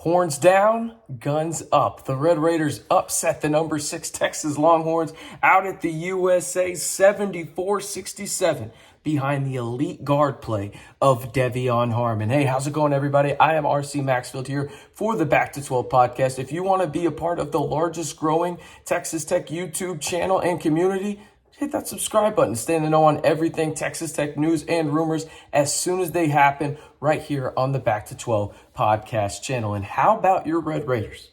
Horns down, guns up. The Red Raiders upset the number 6 Texas Longhorns out at the USA 74-67 behind the elite guard play of De'Vion Harmon. Hey, how's it going, everybody? I am RC Maxfield here for the Back to 12 podcast. If you want to be a part of the largest growing Texas Tech YouTube channel and community, hit that subscribe button. Stay in the know on everything Texas Tech news and rumors as soon as they happen right here on the Back to 12 podcast channel. And how about your Red Raiders?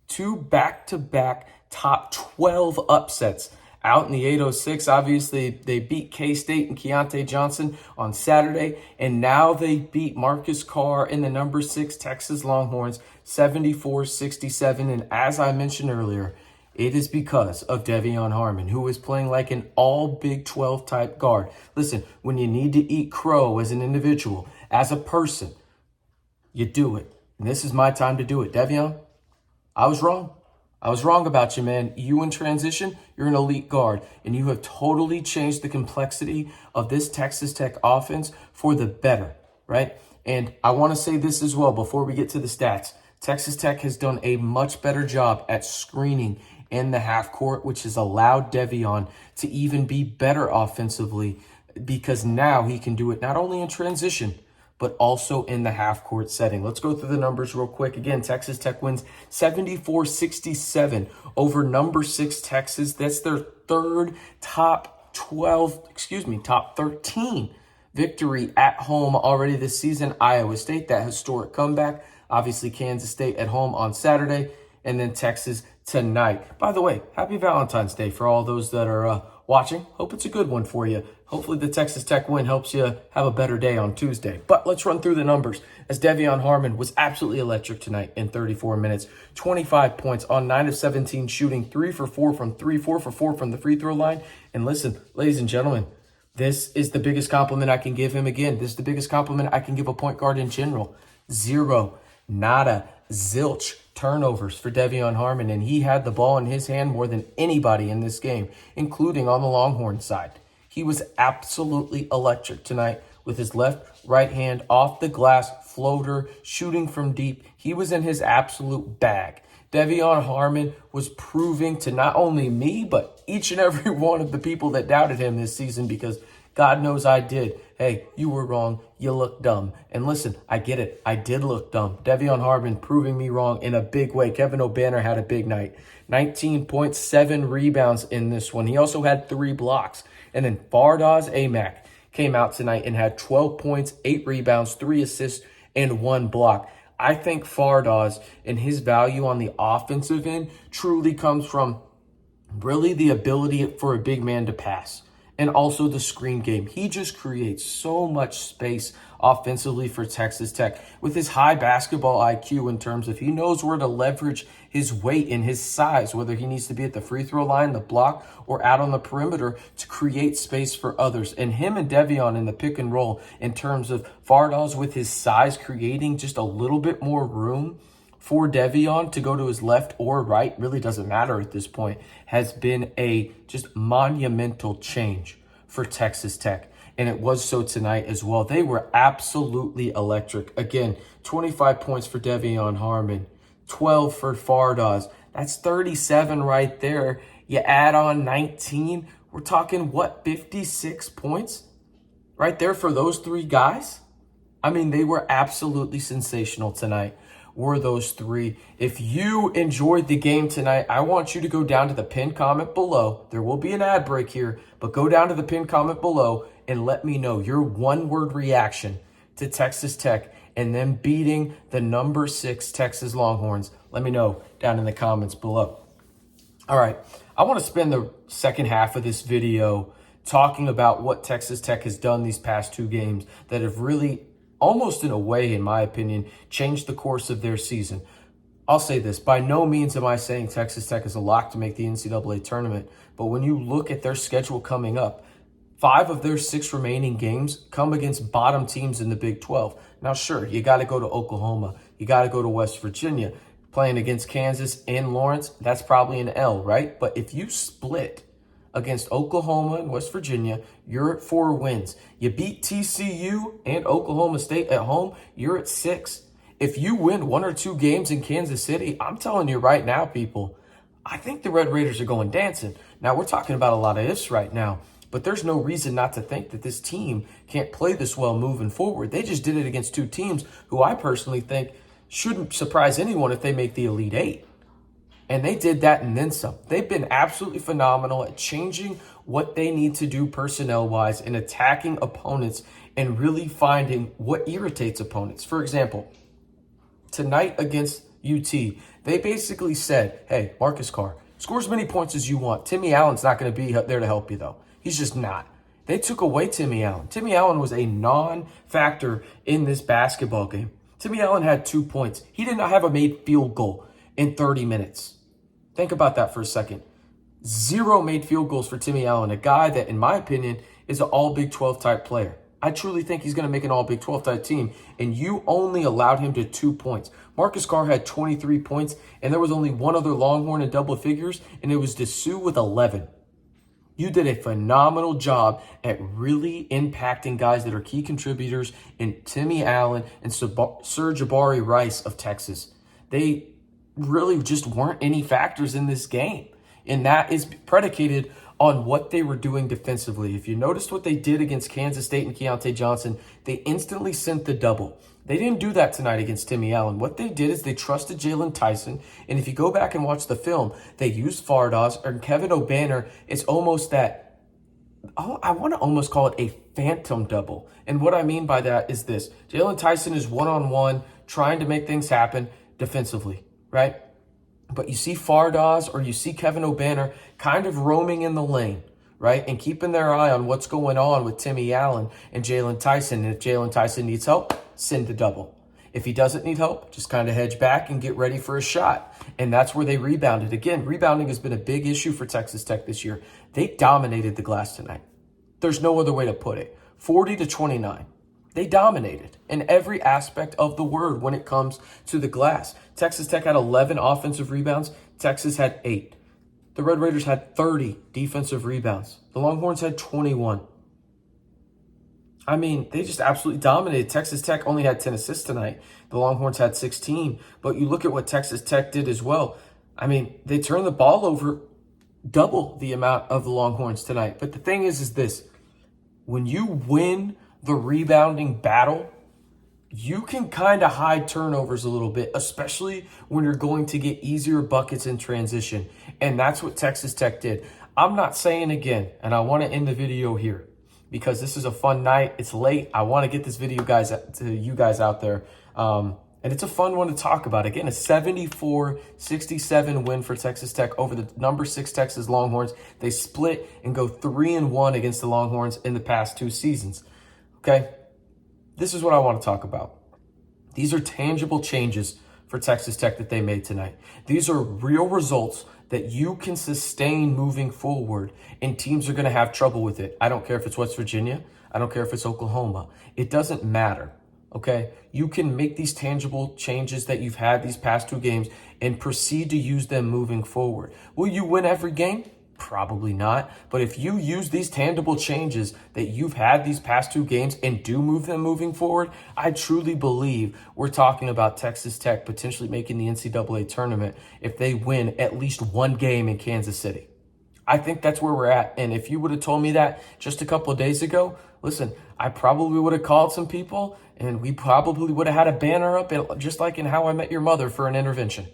2 back-to-back top 12 upsets out in the 806. Obviously, they beat K-State and Keontae Johnson on Saturday, and now they beat Marcus Carr in the number 6 Texas Longhorns 74-67. And as I mentioned earlier, it is because of De'Vion Harmon, who is playing like an all Big 12 type guard. Listen, when you need to eat crow as an individual, as a person, you do it. And this is my time to do it. De'Vion, I was wrong. I was wrong about you, man. You in transition, you're an elite guard, and you have totally changed the complexity of this Texas Tech offense for the better, right? And I want to say this as well before we get to the stats. Texas Tech has done a much better job at screening in the half court, which has allowed De'Vion to even be better offensively because now he can do it not only in transition, but also in the half court setting. Let's go through the numbers real quick. Again, Texas Tech wins 74-67 over number 6 Texas. That's their third top 13 victory at home already this season. Iowa State, that historic comeback. Obviously, Kansas State at home on Saturday, and then Texas tonight. By the way, happy Valentine's Day for all those that are watching. Hope it's a good one for you. Hopefully the Texas Tech win helps you have a better day on Tuesday. But let's run through the numbers, as De'Vion Harmon was absolutely electric tonight in 34 minutes. 25 points on 9 of 17 shooting, 3 for 4 from 3, 4 for 4 from the free throw line. And listen, ladies and gentlemen, this is the biggest compliment I can give him again. This is the biggest compliment I can give a point guard in general. 0, nada, zilch turnovers for De'Vion Harmon, and he had the ball in his hand more than anybody in this game, including on the Longhorn side. He was absolutely electric tonight with his right hand off the glass floater, shooting from deep. He was in his absolute bag. De'Vion Harmon was proving to not only me, but each and every one of the people that doubted him this season, because God knows I did. Hey, you were wrong. You look dumb. And listen, I get it. I did look dumb. De'Vion Harmon proving me wrong in a big way. Kevin Obanor had a big night. 19.7 rebounds in this one. He also had 3 blocks. And then Fardaws Aimaq came out tonight and had 12 points, 8 rebounds, 3 assists, and 1 block. I think Fardaws and his value on the offensive end truly comes from really the ability for a big man to pass. And also the screen game. He just creates so much space offensively for Texas Tech with his high basketball IQ, in terms of he knows where to leverage his weight and his size, whether he needs to be at the free throw line, the block, or out on the perimeter to create space for others. And him and De'Vion in the pick and roll, in terms of Fardaws with his size creating just a little bit more room for De'Vion to go to his left or right, really doesn't matter at this point, has been a just monumental change for Texas Tech. And it was so tonight as well. They were absolutely electric. Again, 25 points for De'Vion Harmon, 12 for Fardaws. That's 37 right there. You add on 19, we're talking, 56 points right there for those 3 guys? I mean, they were absolutely sensational tonight. Were those 3. If you enjoyed the game tonight, I want you to go down to the pinned comment below. There will be an ad break here, but go down to the pinned comment below and let me know your one-word reaction to Texas Tech and them beating the number 6 Texas Longhorns. Let me know down in the comments below. All right, I want to spend the second half of this video talking about what Texas Tech has done these past 2 games that have really, almost in a way, in my opinion, changed the course of their season. I'll say this, by no means am I saying Texas Tech is a lock to make the NCAA tournament, but when you look at their schedule coming up, 5 of their 6 remaining games come against bottom teams in the Big 12. Now, sure, you got to go to Oklahoma. You got to go to West Virginia. Playing against Kansas and Lawrence, that's probably an L, right? But if you split against Oklahoma and West Virginia, you're at 4 wins. You beat TCU and Oklahoma State at home, you're at 6. If you win 1 or 2 games in Kansas City, I'm telling you right now, people, I think the Red Raiders are going dancing. Now, we're talking about a lot of ifs right now, but there's no reason not to think that this team can't play this well moving forward. They just did it against 2 teams who I personally think shouldn't surprise anyone if they make the Elite Eight. And they did that and then some. They've been absolutely phenomenal at changing what they need to do personnel-wise and attacking opponents and really finding what irritates opponents. For example, tonight against UT, they basically said, hey, Marcus Carr, score as many points as you want. Timmy Allen's not going to be there to help you, though. He's just not. They took away Timmy Allen. Timmy Allen was a non-factor in this basketball game. Timmy Allen had 2 points. He did not have a made field goal in 30 minutes. Think about that for a second. 0 made field goals for Timmy Allen, a guy that, in my opinion, is an all Big 12 type player. I truly think he's going to make an all Big 12 type team, and you only allowed him to 2 points. Marcus Carr had 23 points, and there was only one other Longhorn in double figures, and it was Dessou with 11. You did a phenomenal job at really impacting guys that are key contributors in Timmy Allen and Sir Rice of Texas. They really just weren't any factors in this game. And that is predicated on what they were doing defensively. If you noticed what they did against Kansas State and Keontae Johnson, they instantly sent the double. They didn't do that tonight against Timmy Allen. What they did is they trusted Jalen Tyson. And if you go back and watch the film, they used Fardaws or Kevin Obanor. It's almost that, I want to almost call it a phantom double. And what I mean by that is this. Jalen Tyson is one-on-one trying to make things happen defensively, right? But you see Fardaws or you see Kevin Obanor kind of roaming in the lane, right? And keeping their eye on what's going on with Timmy Allen and Jalen Tyson. And if Jalen Tyson needs help, send the double. If he doesn't need help, just kind of hedge back and get ready for a shot. And that's where they rebounded. Again, rebounding has been a big issue for Texas Tech this year. They dominated the glass tonight. There's no other way to put it. 40-29. They dominated in every aspect of the word when it comes to the glass. Texas Tech had 11 offensive rebounds. Texas had 8. The Red Raiders had 30 defensive rebounds. The Longhorns had 21. I mean, they just absolutely dominated. Texas Tech only had 10 assists tonight. The Longhorns had 16. But you look at what Texas Tech did as well. I mean, they turned the ball over double the amount of the Longhorns tonight. But the thing is this. When you win the rebounding battle, you can kind of hide turnovers a little bit, especially when you're going to get easier buckets in transition. And that's what Texas Tech did. I'm not saying again, and I want to end the video here because this is a fun night. It's late. I want to get this video to you guys out there. And it's a fun one to talk about. Again, a 74-67 win for Texas Tech over the number 6 Texas Longhorns. They split and go 3-1 against the Longhorns in the past 2 seasons. Okay, this is what I want to talk about. These are tangible changes for Texas Tech that they made tonight. These are real results that you can sustain moving forward, and teams are going to have trouble with it. I don't care if it's West Virginia. I don't care if it's Oklahoma. It doesn't matter, okay? You can make these tangible changes that you've had these past 2 games and proceed to use them moving forward. Will you win every game? Probably not. But if you use these tangible changes that you've had these past 2 games and do move them moving forward, I truly believe we're talking about Texas Tech potentially making the NCAA tournament if they win at least 1 game in Kansas City. I think that's where we're at. And if you would have told me that just a couple of days ago, listen, I probably would have called some people and we probably would have had a banner up just like in How I Met Your Mother for an intervention.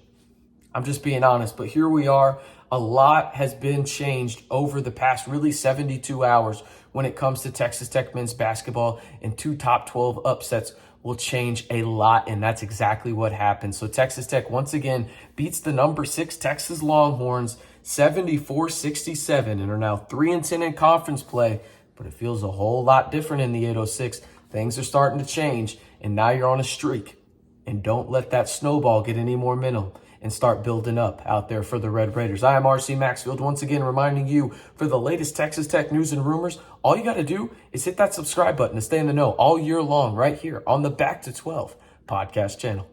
I'm just being honest, but here we are. A lot has been changed over the past really 72 hours when it comes to Texas Tech men's basketball, and 2 top 12 upsets will change a lot, and that's exactly what happened. So Texas Tech once again beats the number 6 Texas Longhorns 74-67 and are now 3-10 in conference play, but it feels a whole lot different in the 806. Things are starting to change, and now you're on a streak. And don't let that snowball get any more momentum and start building up out there for the Red Raiders. I am RC Maxfield, once again reminding you for the latest Texas Tech news and rumors, all you got to do is hit that subscribe button to stay in the know all year long right here on the Back to 12 podcast channel.